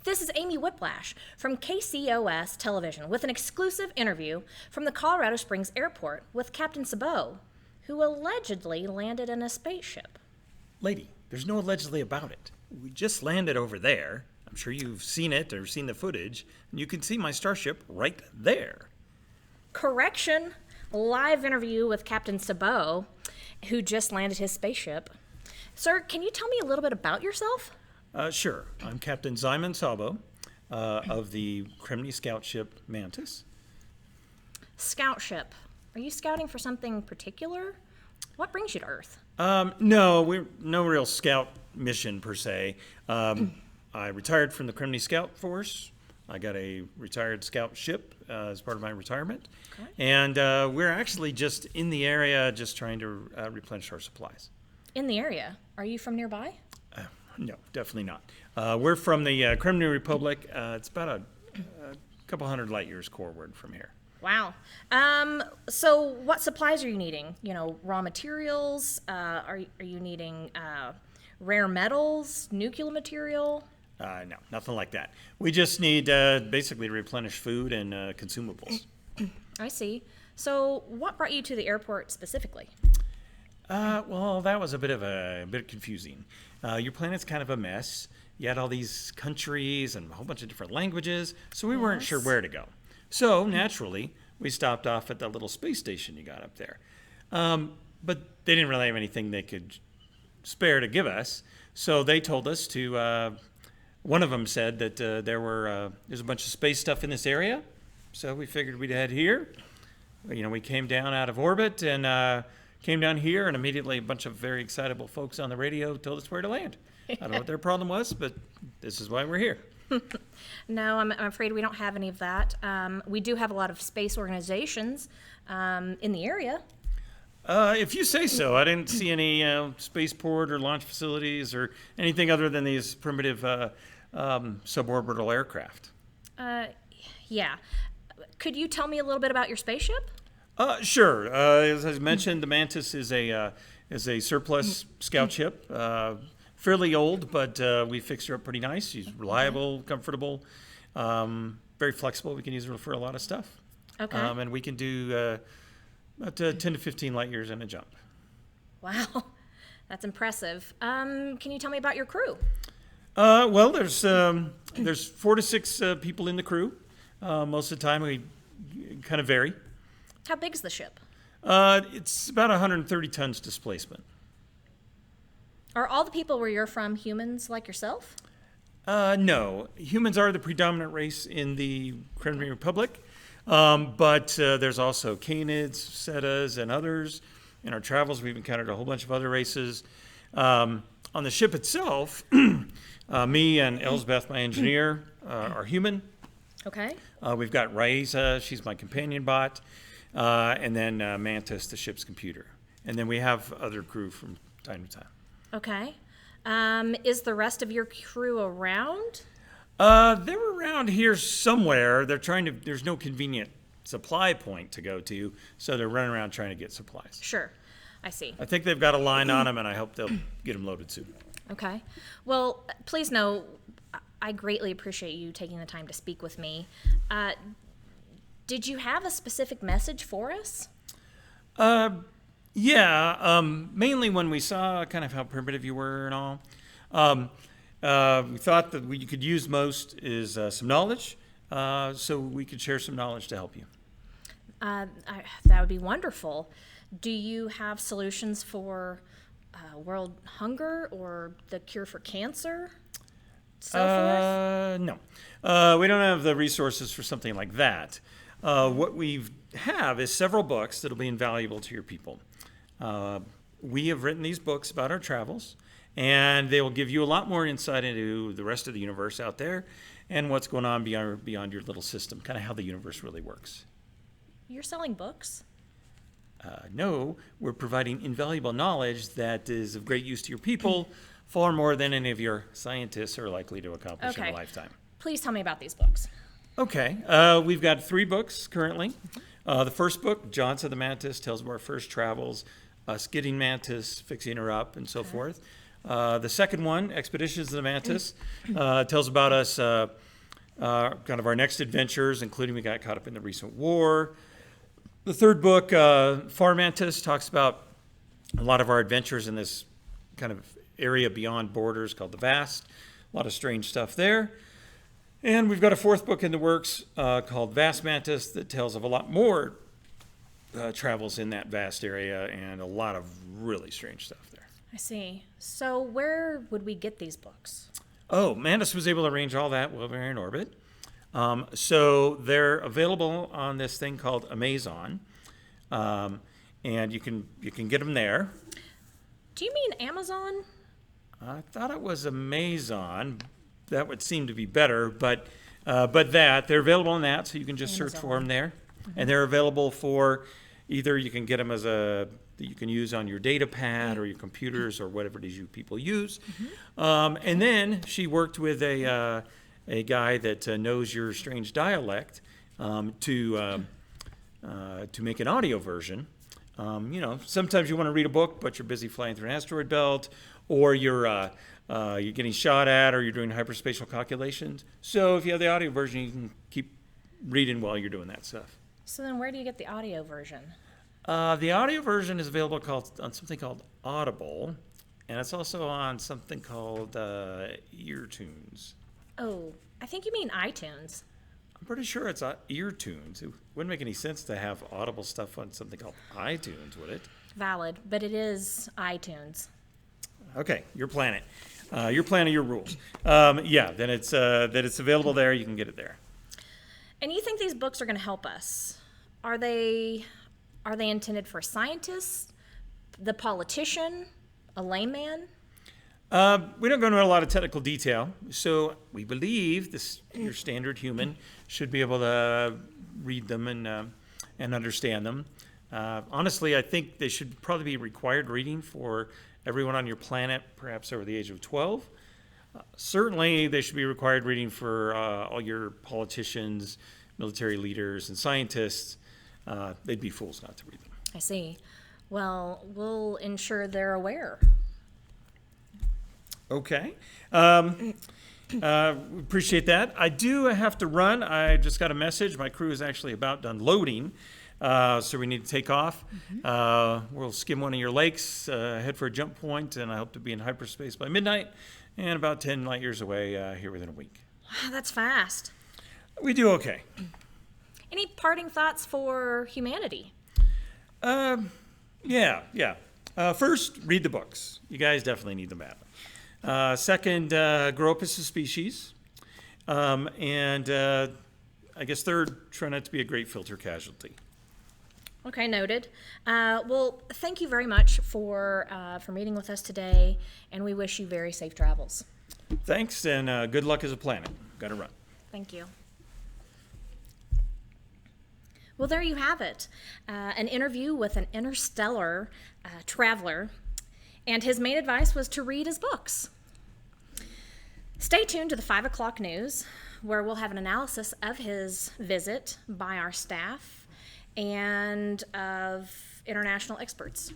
This is Amy Whiplash from KSS Television with an exclusive interview from the Colorado Springs Airport with Captain Sabo, who allegedly landed in a spaceship. Lady, there's no allegedly about it. We just landed over there. I'm sure you've seen it or seen the footage, and you can see my starship right there. Correction. Live interview with Captain Sabo, who just landed his spaceship. Sir, can you tell me a little bit about yourself? Sure. I'm Captain Ximon Sabo of the Kremny scout ship Mantis. Scout ship. Are you scouting for something particular? What brings you to Earth? No, we're no real scout mission per se. I retired from the Kremny Scout Force. I got a retired scout ship as part of my retirement. Okay. And we're actually just in the area just trying to replenish our supplies. In the area? Are you from nearby? No, definitely not. We're from the Kremny Republic. It's about a couple hundred light years forward from here. Wow. So what supplies are you needing? You know, raw materials? Are you needing rare metals, nuclear material? No, nothing like that. We just need basically to replenish food and consumables. I see. So what brought you to the airport specifically? Well, that was a bit confusing. Your planet's kind of a mess. You had all these countries and a whole bunch of different languages, so we weren't sure where to go. So naturally, we stopped off at that little space station you got up there. But they didn't really have anything they could spare to give us, so they told us to. One of them said that there's a bunch of space stuff in this area, so we figured we'd head here. You know, we came down out of orbit and came down here, and immediately a bunch of very excitable folks on the radio told us where to land. I don't know what their problem was, but this is why we're here. No, I'm afraid we don't have any of that. We do have a lot of space organizations in the area. If you say so. I didn't see any spaceport or launch facilities or anything other than these primitive suborbital aircraft. Yeah. Could you tell me a little bit about your spaceship? Sure. As I mentioned, the Mantis is a surplus scout ship. Fairly old, but we fixed her up pretty nice. She's reliable, comfortable, very flexible. We can use her for a lot of stuff. Okay. And we can do about 10 to 15 light years in a jump. Wow, that's impressive. Can you tell me about your crew? Well, there's 4 to 6 people in the crew. Most of the time, we kind of vary. How big's the ship? It's about 130 tons displacement. Are all the people where you're from humans like yourself? No. Humans are the predominant race in the Kremny Republic, but there's also Canids, Setas, and others. In our travels, we've encountered a whole bunch of other races. On the ship itself, me and Elsbeth, my engineer, are human. Okay. We've got Raisa, she's my companion bot, and then Mantis, the ship's computer. And then we have other crew from time to time. Okay. Is the rest of your crew around? They're around here somewhere. There's no convenient supply point to go to, so they're running around trying to get supplies. Sure. I see. I think they've got a line on them, and I hope they'll get them loaded soon. Okay. Well, please know, I greatly appreciate you taking the time to speak with me. Did you have a specific message for us? Yeah, mainly when we saw kind of how primitive you were and all. We thought that what you could use most is some knowledge, so we could share some knowledge to help you. That would be wonderful. Do you have solutions for world hunger or the cure for cancer? So forth? No. We don't have the resources for something like that. What we have is several books that will be invaluable to your people. We have written these books about our travels, and they will give you a lot more insight into the rest of the universe out there and what's going on beyond your little system, kind of how the universe really works. You're selling books? No, we're providing invaluable knowledge that is of great use to your people, far more than any of your scientists are likely to accomplish in a lifetime. Please tell me about these books. Okay. We've got 3 books currently. The first book, Jaunts of the Mantis, tells of our first travels, us getting Mantis, fixing her up, and so forth. The second one, Expeditions of the Mantis, tells about us, kind of our next adventures, including we got caught up in the recent war. The third book, Far Mantis, talks about a lot of our adventures in this kind of area beyond borders called the Vast. A lot of strange stuff there. And we've got a fourth book in the works called Vast Mantis that tells of a lot more travels in that vast area and a lot of really strange stuff there. I see. So where would we get these books? Oh, Mantis was able to arrange all that while we were in orbit. So they're available on this thing called Amazon, and you can get them there. Do you mean Amazon? I thought it was Amazon. That would seem to be better, but they're available on that, so you can just search for them there, and they're available for either you can get them as that you can use on your data pad or your computers or whatever it is you people use. And then she worked with a guy that knows your strange dialect to make an audio version. Sometimes you want to read a book, but you're busy flying through an asteroid belt, or you're getting shot at, or you're doing hyperspatial calculations. So if you have the audio version, you can keep reading while you're doing that stuff. So then where do you get the audio version? The audio version is available on something called Audible, and it's also on something called EarTunes. Oh, I think you mean iTunes. I'm pretty sure it's EarTunes. It wouldn't make any sense to have Audible stuff on something called iTunes, would it? Valid, but it is iTunes. Okay, your planet. Your planet, your rules. Then it's available there. You can get it there. And you think these books are going to help us? Are they intended for scientists, the politician, a layman? We don't go into a lot of technical detail, so we believe your standard human should be able to read them and understand them. Honestly, I think they should probably be required reading for everyone on your planet, perhaps over the age of 12. Certainly, they should be required reading for all your politicians, military leaders, and scientists. They'd be fools not to read them. I see. Well, we'll ensure they're aware. Okay. Appreciate that. I do have to run. I just got a message. My crew is actually about done loading, so we need to take off. We'll skim one of your lakes, head for a jump point, and I hope to be in hyperspace by midnight and about 10 light years away here within a week. Wow, that's fast. We do okay. Any parting thoughts for humanity? Yeah. First, read the books. You guys definitely need them badly. Second, grow up as a species. And I guess third, try not to be a great filter casualty. Okay, noted. Well, thank you very much for meeting with us today, and we wish you very safe travels. Thanks, and good luck as a planet. Gotta run. Thank you. Well, there you have it. An interview with an interstellar traveler, and his main advice was to read his books. Stay tuned to the 5 o'clock news, where we'll have an analysis of his visit by our staff and of international experts.